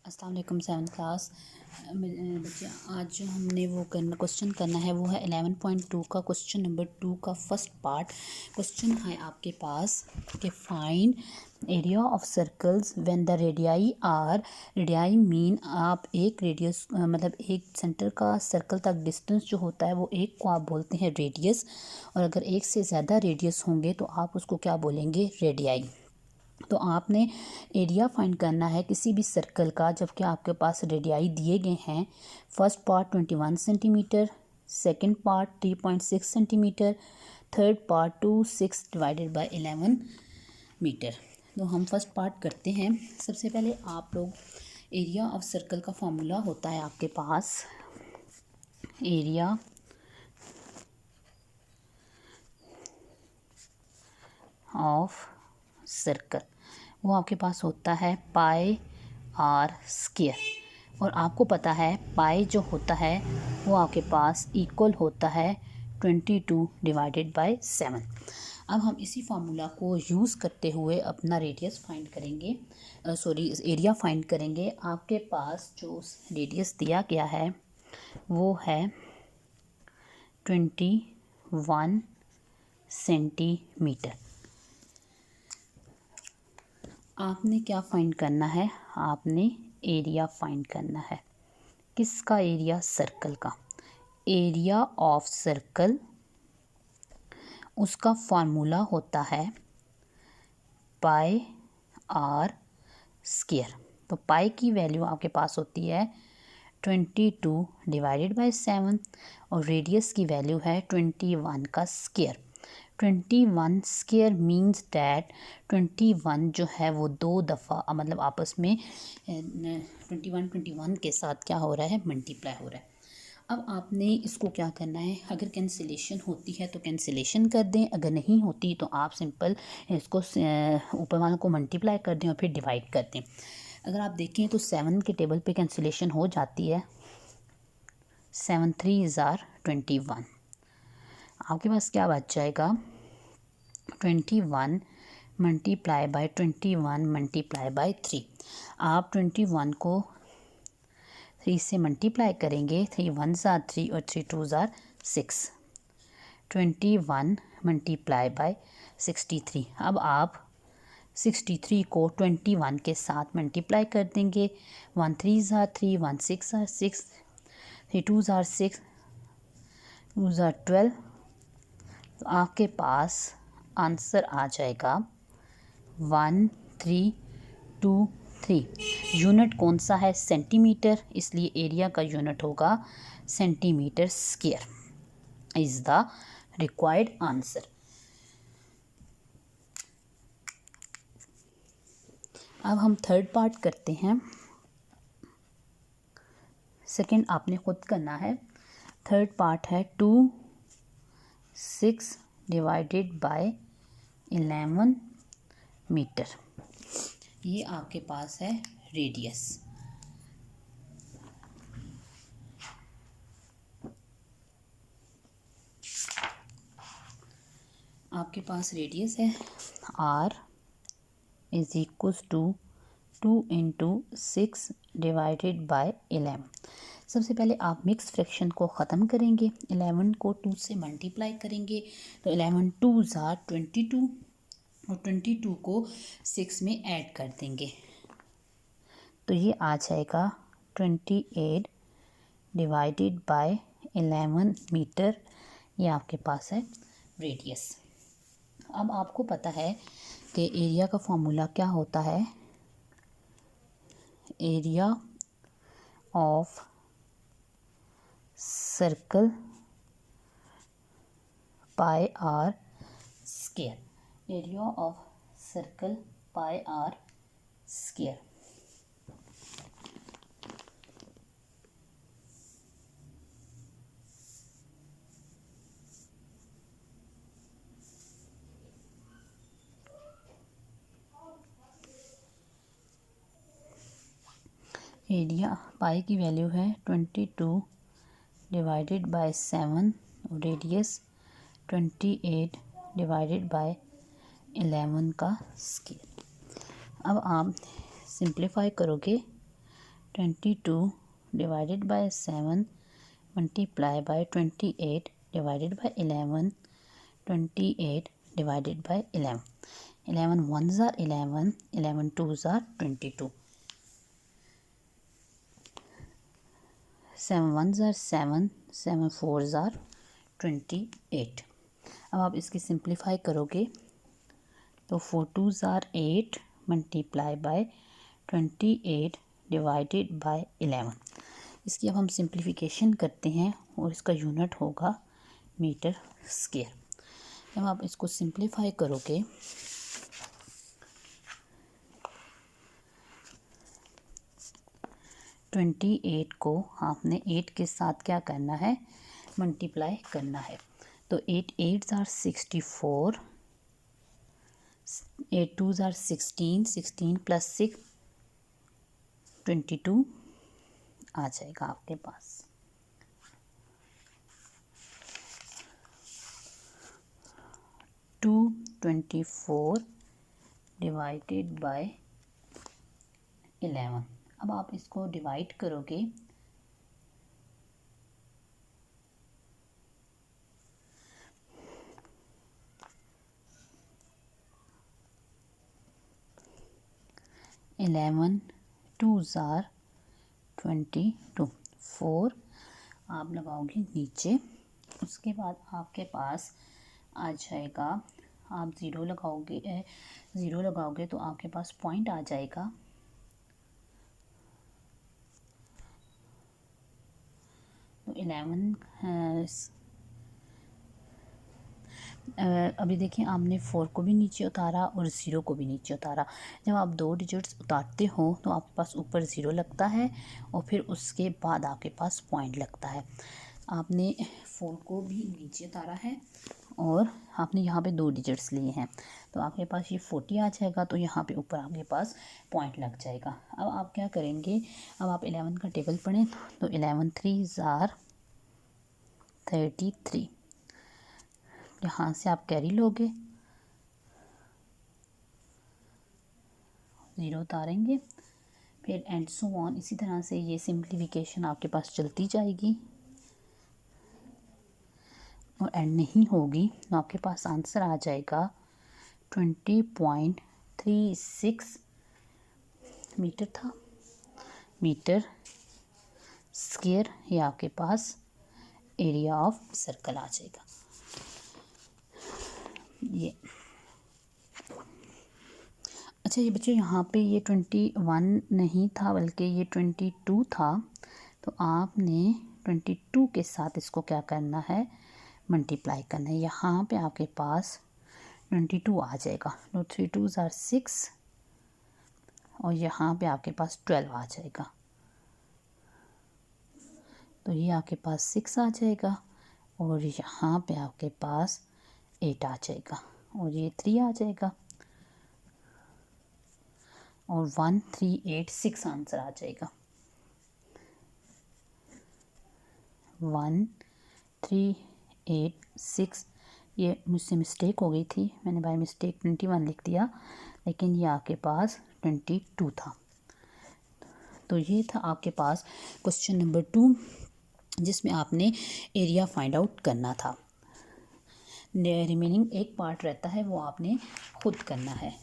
अस्सलाम वालेकुम 7th class बच्चे। आज जो हमने वो क्वेश्चन करना है वो है 11.2 का क्वेश्चन नंबर 2 का फर्स्ट पार्ट। क्वेश्चन है आपके पास कि find area of circles when the radii are. Radii mean आप एक रेडियस मतलब एक सेंटर का सर्कल तक डिस्टेंस जो होता है वो एक को आप बोलते हैं रेडियस, और अगर एक से ज़्यादा रेडियस होंगे तो आप उसको क्या बोलेंगे, रेडियाई। तो आपने एरिया फाइंड करना है किसी भी सर्कल का जबकि आपके पास रेडियाई दिए गए हैं। First part 21 centimetre, second part 3.6 centimetre, third part 26 divided by 11 metre. तो हम फर्स्ट पार्ट करते हैं। सबसे पहले आप लोग एरिया ऑफ सर्कल का फॉर्मूला होता है आपके पास, एरिया ऑफ सर्कल वो आपके पास होता है पाई आर स्क्वायर, और आपको पता है पाई जो होता है वो आपके पास इक्वल होता है 22 डिवाइडेड बाय 7। अब हम इसी फार्मूला को यूज़ करते हुए अपना रेडियस फाइंड करेंगे, एरिया फाइंड करेंगे। आपके पास जो रेडियस दिया गया है वो है 21 सेंटीमीटर। आपने क्या फाइंड करना है, आपने एरिया फाइंड करना है। किसका एरिया, सर्कल का। एरिया ऑफ सर्कल उसका फार्मूला होता है पाई आर स्क्वायर। तो पाई की वैल्यू आपके पास होती है 22 डिवाइडेड बाय 7 और रेडियस की वैल्यू है 21 का स्क्वायर। 21 स्क्वायर मीन्स डैट 21 जो है वो दो दफ़ा मतलब आपस में 21 के साथ क्या हो रहा है, मल्टीप्लाई हो रहा है। अब आपने इसको क्या करना है, अगर कैंसिलेशन होती है तो कैंसिलेशन कर दें, अगर नहीं होती तो आप सिंपल इसको ऊपर वालों को मल्टीप्लाई कर दें और फिर डिवाइड कर दें। अगर आप देखें तो 7 के टेबल पे कैंसिलेशन हो जाती है, 7 3 ज़ार 21। आपके पास क्या बच जाएगा, 21 मल्टीप्लाई बाय 21 मल्टीप्लाई बाय 3। आप 21 को 3 से मल्टीप्लाई करेंगे, 3 1 ज़ार 3 और 3 2 ज़ार 6। 21 मल्टीप्लाई बाय 63। अब आप 63 को 21 के साथ मल्टीप्लाई कर देंगे, 1 3 ज़ार 3, 1 6 ज़ार 6, 3 2 ज़ार 6, 2 ज़ार 12। तो आपके पास आंसर आ जाएगा 1323। यूनिट कौन सा है, सेंटीमीटर, इसलिए एरिया का यूनिट होगा centimetre square is the required answer. अब हम थर्ड पार्ट करते हैं। सेकंड आपने खुद करना है। थर्ड पार्ट है 26 डिवाइडेड बाय 11 मीटर। ये आपके पास है रेडियस। आपके पास रेडियस है r is equals to 2 into 6 divided by 11। सबसे पहले आप मिक्स फ्रैक्शन को ख़त्म करेंगे, 11 को 2 से मल्टीप्लाई करेंगे तो 11 2 ज़ार 22 और 22 को 6 में ऐड कर देंगे तो ये आ जाएगा 28 डिवाइडेड बाय 11 मीटर। ये आपके पास है रेडियस। अब आपको पता है कि एरिया का फॉर्मूला क्या होता है, area of circle pi r square. Area of circle pi r square. Area pi की वैल्यू है 22 डिवाइडेड बाय 7 और रेडियस 28 डिवाइडेड बाय 11 का स्क्वायर। अब आप सिंप्लीफाई करोगे 22 divided by 7 multiply by 28 divided by 11, 28 divided by 11. 11 ones are 11, 11 twos are 22. 7 ones are 7, 7 fours are 28. अब आप इसकी सिंप्लीफाई करोगे तो 4 twos are 8 multiply by 28 divided by 11. इसकी अब हम सिंप्लीफिकेशन करते हैं और इसका यूनिट होगा मीटर स्क्वायर. जब आप इसको सिंप्लीफाई करोगे ट्वेंटी 28 को आपने 8 के साथ क्या करना है, मल्टीप्लाई करना है. तो 8 8s are 64, 8 2s are 16, 16 plus 6 22 आ जाएगा आपके पास. 224 डिवाइडेड बाय 11. अब आप इसको डिवाइड करोगे इलेवन 2s are 22. 4 आप लगाओगे नीचे, उसके बाद आपके पास आ जाएगा, आप ज़ीरो लगाओगे तो आपके पास पॉइंट आ जाएगा. तो 11 अभी देखिए आपने 4 को भी नीचे उतारा और 0 को भी नीचे उतारा. जब आप दो डिजिट्स उतारते हो तो आपके पास ऊपर 0 लगता है और फिर उसके बाद आपके पास पॉइंट लगता है. आपने 4 को भी नीचे उतारा है और आपने यहाँ पे दो डिजिट्स लिए हैं तो आपके पास ये 40 आ जाएगा. तो यहाँ पे ऊपर आपके पास पॉइंट लग जाएगा. अब आप क्या करेंगे, अब आप 11 का टेबल पढ़ें तो 11 3s are 33. यहाँ से आप कैरी लोगे, 0 उतारेंगे, फिर एंड सो ऑन. इसी तरह से ये सिंप्लीफिकेशन आपके पास चलती जाएगी और एंड नहीं होगी तो आपके पास आंसर आ जाएगा 20.36 मीटर था. मीटर स्क्वायर ये आपके पास एरिया ऑफ सर्कल आ जाएगा. ये अच्छा ये बच्चों यहाँ पे ये 21 नहीं था बल्कि ये 22 था. तो आपने 22 के साथ इसको क्या करना है, मल्टीप्लाई करना है. यहाँ पे आपके पास 22 आ जाएगा. तो 3 2s are 6 और यहाँ पे आपके पास 12 आ जाएगा. तो ये आपके पास 6 आ जाएगा और यहाँ पे आपके पास 8 आ जाएगा और ये 3 आ जाएगा और 1386 आंसर आ जाएगा. 1386. ये मुझसे मिस्टेक हो गई थी, मैंने बाय मिस्टेक 21 लिख दिया लेकिन ये आपके पास 22 था. तो ये था आपके पास क्वेश्चन नंबर 2 जिसमें आपने एरिया फाइंड आउट करना था. रिमेनिंग एक पार्ट रहता है वो आपने खुद करना है.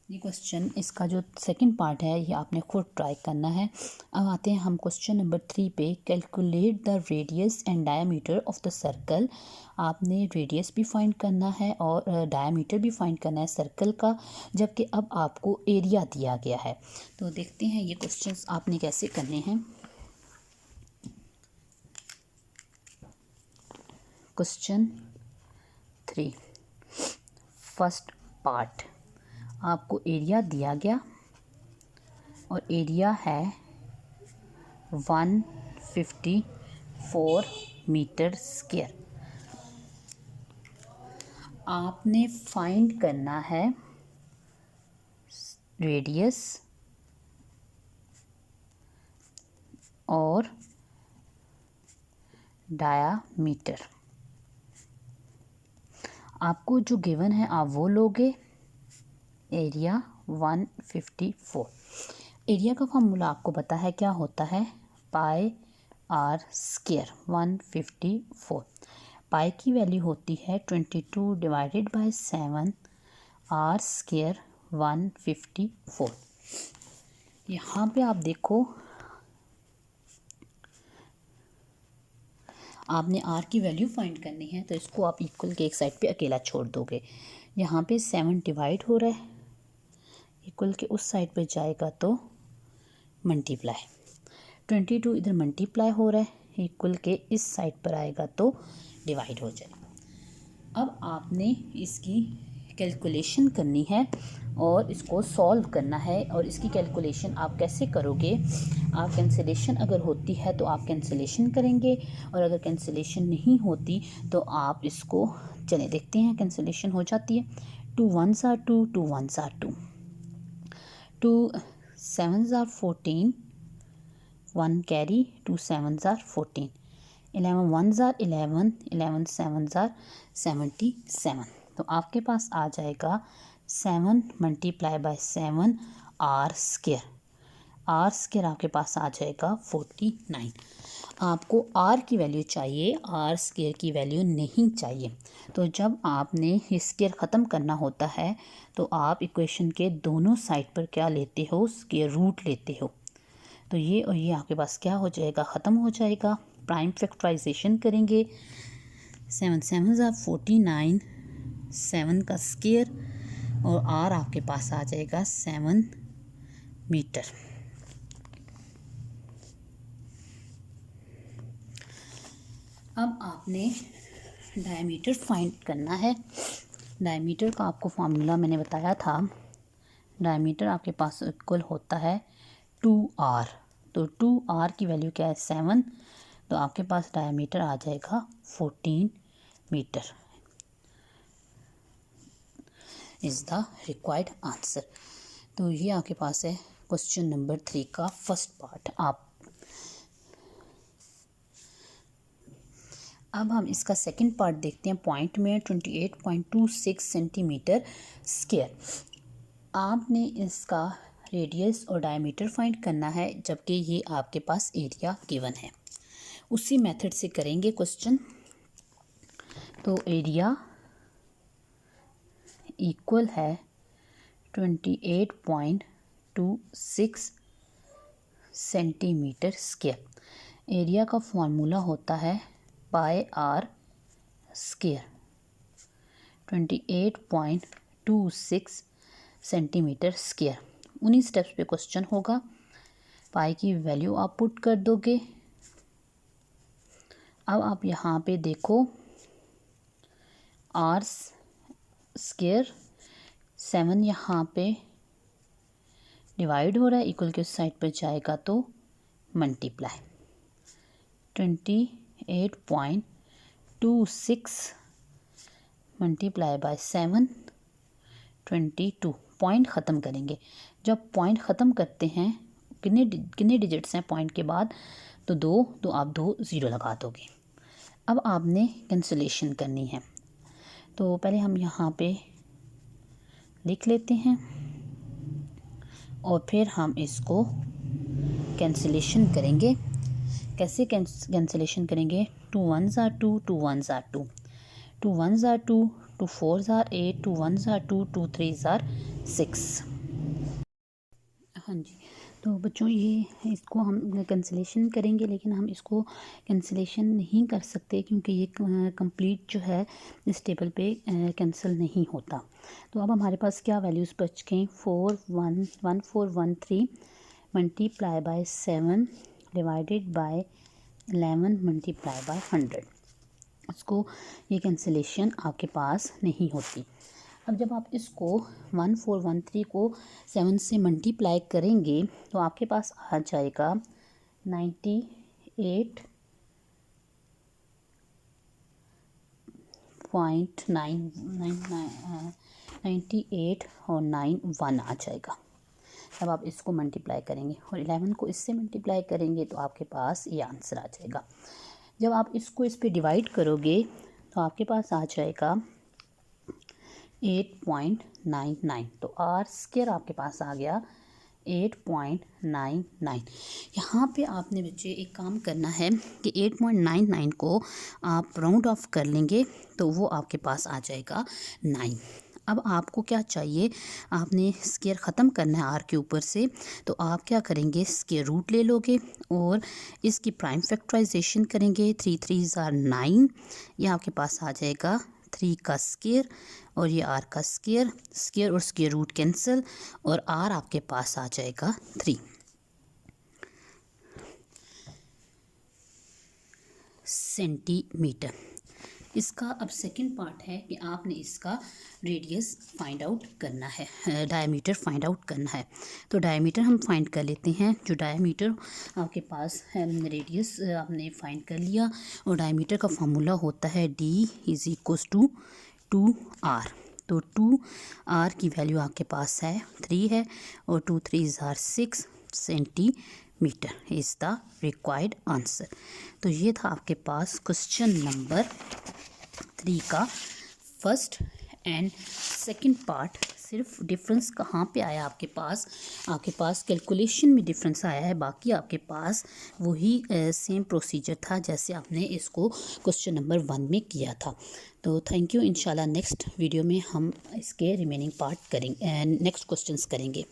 ये क्वेश्चन इसका जो सेकंड पार्ट है ये आपने खुद ट्राई करना है. अब आते हैं हम क्वेश्चन नंबर 3 पे. Calculate the radius and diameter of the circle. आपने रेडियस भी फाइंड करना है और डायमीटर भी फाइंड करना है सर्कल का, जबकि अब आपको एरिया दिया गया है. तो देखते हैं ये क्वेश्चंस आपने कैसे करने हैं. Question 3 first part. आपको एरिया दिया गया और एरिया है 154 मीटर स्क्वायर. आपने फाइंड करना है रेडियस और डायामीटर. आपको जो गिवन है आप वो लोगे एरिया 154। एरिया का फार्मूला आपको पता है क्या होता है, पाई आर स्क्वायर 154। पाई की वैल्यू होती है 22 डिवाइडेड बाय 7, आर स्क्वायर 154। यहाँ पे आप देखो, आपने आर की वैल्यू फाइंड करनी है, तो इसको आप इक्वल के एक साइड पे अकेला छोड़ दोगे। यहाँ पे 7 डिवाइड हो रहा है, इक्वल के उस साइड पे जाएगा तो मल्टीप्लाई, 22 इधर मल्टीप्लाई हो रहा है, इक्वल के इस साइड पर आएगा तो डिवाइड हो जाएगा। अब आपने इसकी कैलकुलेशन करनी है और इसको सॉल्व करना है। और इसकी कैलकुलेशन आप कैसे करोगे, आप कैंसिलेशन अगर होती है तो आप कैंसिलेशन करेंगे, और अगर कैंसिलेशन नहीं होती तो आप इसको, चले देखते हैं कैंसिलेशन हो जाती है। 2 1s are 2, 2 1s are 2, 2 7s are 14, 1 carry, 2 7s are 14, 11 1s are 11, 11 7s are 77। तो आपके पास आ जाएगा 7 multiply by 7 r square, r square आपके पास आ जाएगा 49। आपको आर की वैल्यू चाहिए, आर स्क्वायर की वैल्यू नहीं चाहिए। तो जब आपने स्क्वायर ख़त्म करना होता है तो आप इक्वेशन के दोनों साइड पर क्या लेते हो, स्क्वायर रूट लेते हो। तो ये और ये आपके पास क्या हो जाएगा, ख़त्म हो जाएगा। प्राइम फैक्टराइजेशन करेंगे, 7 7s are 49, 7 का स्क्वायर, और आर आपके पास आ जाएगा 7 मीटर। अब आपने डायमीटर फाइंड करना है। डायमीटर का आपको फार्मूला मैंने बताया था, डायमीटर आपके पास इक्वल होता है 2r। तो 2r की वैल्यू क्या है, 7, तो आपके पास डायमीटर आ जाएगा 14 metre. Is the required answer. तो ये आपके पास है क्वेश्चन नंबर 3 का फर्स्ट पार्ट। अब हम इसका सेकंड पार्ट देखते हैं। पॉइंट में 28.26 सेंटीमीटर स्क्वायर। आपने इसका रेडियस और डायमीटर फाइंड करना है, जबकि ये आपके पास एरिया गिवन है। उसी मेथड से करेंगे क्वेश्चन। तो एरिया इक्वल है 28.26 सेंटीमीटर स्क्वायर। एरिया का फॉर्मूला होता है पाई आर स्क्वायर, 28.26 सेंटीमीटर स्क्वायर। उन्हीं स्टेप्स पे क्वेश्चन होगा। पाई की वैल्यू आप पुट कर दोगे। अब आप यहाँ पे देखो, आर स्क्वायर 7 यहाँ पे डिवाइड हो रहा है, इक्वल के उस साइड पर जाएगा तो मल्टीप्लाई, 28.26 मल्टीप्लाई बाय 7, 22। पॉइंट ख़त्म करेंगे। जब पॉइंट ख़त्म करते हैं, कितने डिजिट्स हैं पॉइंट के बाद, तो 2, तो आप 2 ज़ीरो लगा दोगे। अब आपने कैंसिलेशन करनी है, तो पहले हम यहाँ पे लिख लेते हैं और फिर हम इसको कैंसिलेशन करेंगे। कैसे कैंसिलेशन करेंगे, 2 1s are 2, 2 1s are 2, 2 1s are 2, 2 4s are 8, 2 1s are 2, 2 3s are 6। हाँ जी, तो बच्चों ये इसको हम कैंसिलेशन करेंगे, लेकिन हम इसको कैंसिलेशन नहीं कर सकते क्योंकि ये कंप्लीट जो है इस टेबल पे कैंसिल नहीं होता। तो अब हमारे पास क्या वैल्यूज़ बच गई, 4 1 1 4 1 3 multiply by 7 divided by 11 multiply by 100। इसको ये कैंसिलेशन आपके पास नहीं होती। अब जब आप इसको 1413 को 7 से मल्टीप्लाई करेंगे तो आपके पास आ जाएगा 98 और 91 आ जाएगा। अब आप इसको मल्टीप्लाई करेंगे और 11 को इससे मल्टीप्लाई करेंगे तो आपके पास ये आंसर आ जाएगा। जब आप इसको इस पे डिवाइड करोगे तो आपके पास आ जाएगा 8.99। तो आर स्क्वायर आपके पास आ गया 8.99। यहाँ पे आपने बच्चे एक काम करना है कि 8.99 को आप राउंड ऑफ कर लेंगे तो वो आपके पास आ जाएगा 9। अब आपको क्या चाहिए, आपने स्क्वायर ख़त्म करना है आर के ऊपर से, तो आप क्या करेंगे, स्क्वायर रूट ले लोगे और इसकी प्राइम फैक्टराइजेशन करेंगे। 3 3s are 9, ये आपके पास आ जाएगा 3 का स्क्वायर और ये आर का स्क्वायर, स्क्वायर और स्क्वायर रूट कैंसिल और आर आपके पास आ जाएगा 3 सेंटीमीटर। इसका अब सेकंड पार्ट है कि आपने इसका रेडियस फाइंड आउट करना है, डायमीटर फाइंड आउट करना है। तो डायमीटर हम फाइंड कर लेते हैं। जो डायमीटर आपके पास रेडियस आपने फाइंड कर लिया और डायमीटर का फार्मूला होता है D = 2r। तो 2r की वैल्यू आपके पास है 3 है और 2 3s are 6 centimetre is the required answer. तो ये था आपके पास क्वेश्चन नंबर 3 का फर्स्ट एंड सेकंड पार्ट। सिर्फ डिफरेंस कहाँ पे आया आपके पास कैलकुलेशन में डिफरेंस आया है, बाकी आपके पास वही सेम प्रोसीजर था जैसे आपने इसको क्वेश्चन नंबर 1 में किया था। तो थैंक यू। इंशाल्लाह नेक्स्ट वीडियो में हम इसके रिमेनिंग पार्ट करेंगे, नेक्स्ट क्वेश्चंस करेंगे।